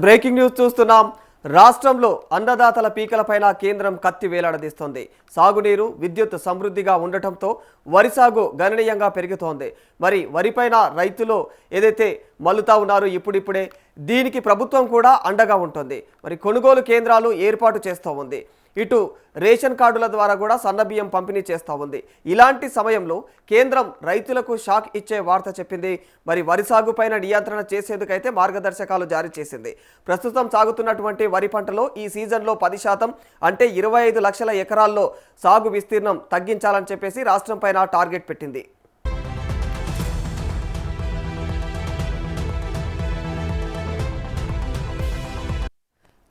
Breaking news చూస్తున్నాం. రాష్ట్రంలో అన్నదాతల పీకలపైన కేంద్రం కత్తి వేలాడదీస్తోంది. సాగునీరు, విద్యుత్ సమృద్ధిగా ఉండటంతో వరి సాగు గణనీయంగా పెరుగుతోంది. మరి వరిపైన రైతులు ఏదైతే మల్లుతా ఉన్నారో ఇప్పుడిప్పుడే దీనికి ప్రభుత్వం కూడా అండగా ఉంటుంది. మరి కొనుగోలు కేంద్రాలు ఏర్పాటు చేస్తూ ఉంది. ఇటు రేషన్ కార్డుల ద్వారా కూడా సన్నబియ్యం పంపిణీ చేస్తూ ఉంది. ఇలాంటి సమయంలో కేంద్రం రైతులకు షాక్ ఇచ్చే వార్త చెప్పింది. మరి వరి సాగుపైన నియంత్రణ చేసేందుకైతే మార్గదర్శకాలు జారీ చేసింది. ప్రస్తుతం సాగుతున్నటువంటి వరి పంటలో ఈ సీజన్లో 10% అంటే 25 లక్షల ఎకరాల్లో సాగు విస్తీర్ణం తగ్గించాలని చెప్పేసి రాష్ట్రం పైన టార్గెట్ పెట్టింది.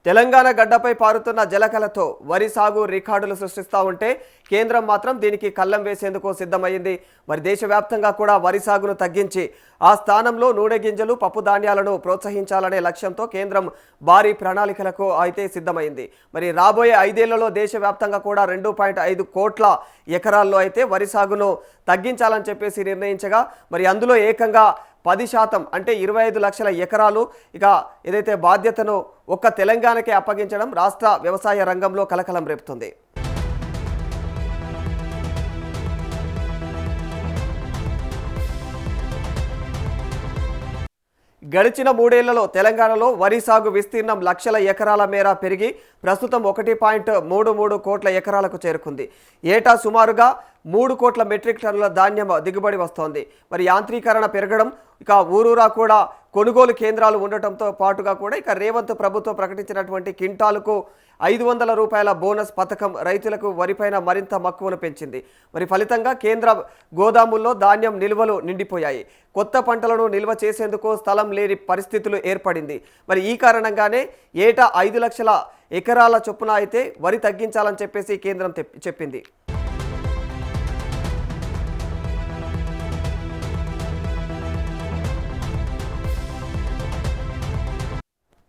తెలంగాణ గడ్డపై పారుతున్న జలకలతో వరి సాగు రికార్డులు సృష్టిస్తూ ఉంటే కేంద్రం మాత్రం దీనికి కళ్ళం వేసేందుకు సిద్ధమైంది. మరి దేశవ్యాప్తంగా కూడా వరి సాగును తగ్గించి ఆ స్థానంలో నూనె గింజలు, పప్పు ధాన్యాలను ప్రోత్సహించాలనే లక్ష్యంతో కేంద్రం భారీ ప్రణాళికలకు అయితే సిద్ధమైంది. మరి రాబోయే 5 ఏళ్లలో దేశవ్యాప్తంగా కూడా 2.5 కోట్ల ఎకరాల్లో అయితే వరి సాగును తగ్గించాలని చెప్పేసి నిర్ణయించగా మరి అందులో ఏకంగా 10% అంటే 25 లక్షల ఎకరాలు ఇక ఏదైతే బాధ్యతను ఒక్క తెలంగాణకే అప్పగించడం రాష్ట్ర వ్యవసాయ రంగంలో కలకలం రేపుతుంది. గడిచిన 3 ఏళ్లలో తెలంగాణలో వరి సాగు విస్తీర్ణం లక్షల ఎకరాల మేర పెరిగి ప్రస్తుతం 1.33 కోట్ల ఎకరాలకు చేరుకుంది. ఏటా సుమారుగా 3 కోట్ల మెట్రిక్ టన్నుల ధాన్యం దిగుబడి వస్తోంది. మరి యాంత్రీకరణ పెరగడం, ఇక ఊరూరా కూడా కొనుగోలు కేంద్రాలు ఉండటంతో పాటుగా కూడా ఇక రేవంత్ ప్రభుత్వం ప్రకటించినటువంటి క్వింటాలకు 500 రూపాయల బోనస్ పథకం రైతులకు వరిపైన మరింత మక్కువను పెంచింది. మరి ఫలితంగా కేంద్ర గోదాముల్లో ధాన్యం నిల్వలు నిండిపోయాయి. కొత్త పంటలను నిల్వ చేసేందుకు స్థలం లేని పరిస్థితులు ఏర్పడింది. మరి ఈ కారణంగానే ఏటా 5 లక్షల ఎకరాల చొప్పున అయితే వరి తగ్గించాలని చెప్పేసి కేంద్రం చెప్పింది.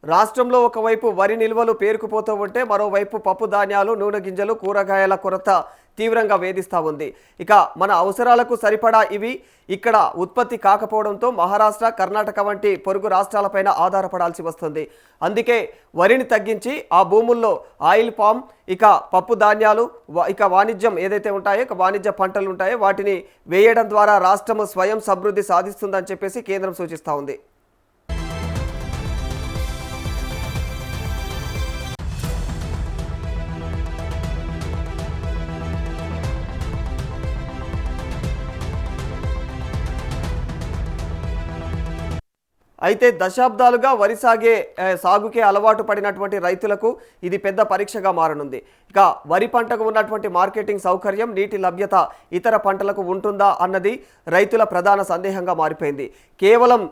రాష్ట్రంలో ఒకవైపు వరి నిల్వలు పేరుకుపోతూ ఉంటే మరోవైపు పప్పు ధాన్యాలు, నూనె గింజలు, కూరగాయల కొరత తీవ్రంగా వేధిస్తూ ఉంది. ఇక మన అవసరాలకు సరిపడా ఇవి ఇక్కడ ఉత్పత్తి కాకపోవడంతో మహారాష్ట్ర, కర్ణాటక వంటి పొరుగు రాష్ట్రాలపైన ఆధారపడాల్సి వస్తుంది. అందుకే వరిని తగ్గించి ఆ భూముల్లో ఆయిల్ పామ్, ఇక పప్పు ధాన్యాలు, ఇక వాణిజ్యం ఏదైతే ఉంటాయో ఇక వాణిజ్య పంటలు ఉంటాయో వాటిని వేయడం ద్వారా రాష్ట్రం స్వయం సమృద్ధి సాధిస్తుందని చెప్పేసి కేంద్రం సూచిస్తూ ఉంది. అయితే దశాబ్దాలుగా వరి సాగుకే అలవాటు పడినటువంటి రైతులకు ఇది పెద్ద పరీక్షగా మారనుంది. ఇక వరి పంటకు ఉన్నటువంటి మార్కెటింగ్ సౌకర్యం, నీటి లభ్యత ఇతర పంటలకు ఉంటుందా అన్నది రైతుల ప్రధాన సందేహంగా మారిపోయింది. కేవలం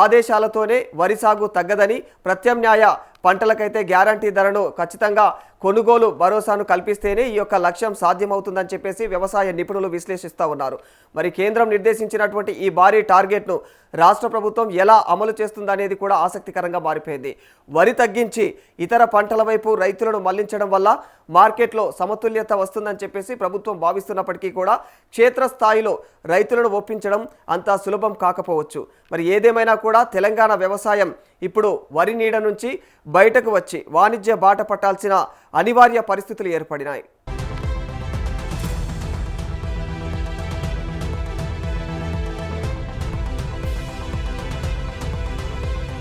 ఆదేశాలతోనే వరి సాగు తగ్గదని, ప్రత్యామ్నాయ పంటలకైతే గ్యారంటీ ధరను ఖచ్చితంగా కొనుగోలు భరోసాను కల్పిస్తేనే ఈ యొక్క లక్ష్యం సాధ్యమవుతుందని చెప్పేసి వ్యవసాయ నిపుణులు విశ్లేషిస్తూ ఉన్నారు. మరి కేంద్రం నిర్దేశించినటువంటి ఈ భారీ టార్గెట్ను రాష్ట్ర ప్రభుత్వం ఎలా అమలు చేస్తుందనేది కూడా ఆసక్తికరంగా మారిపోయింది. వరి తగ్గించి ఇతర పంటల వైపు రైతులను మళ్లించడం వల్ల మార్కెట్లో సమతుల్యత వస్తుందని చెప్పేసి ప్రభుత్వం భావిస్తున్నప్పటికీ కూడా క్షేత్రస్థాయిలో రైతులను ఒప్పించడం అంత సులభం కాకపోవచ్చు. మరి ఏదేమైనా కూడా తెలంగాణ వ్యవసాయం ఇప్పుడు వరి నీడ నుంచి బయటకు వచ్చి వాణిజ్య బాట పట్టాల్సిన అనివార్య పరిస్థితులు ఏర్పడినాయి.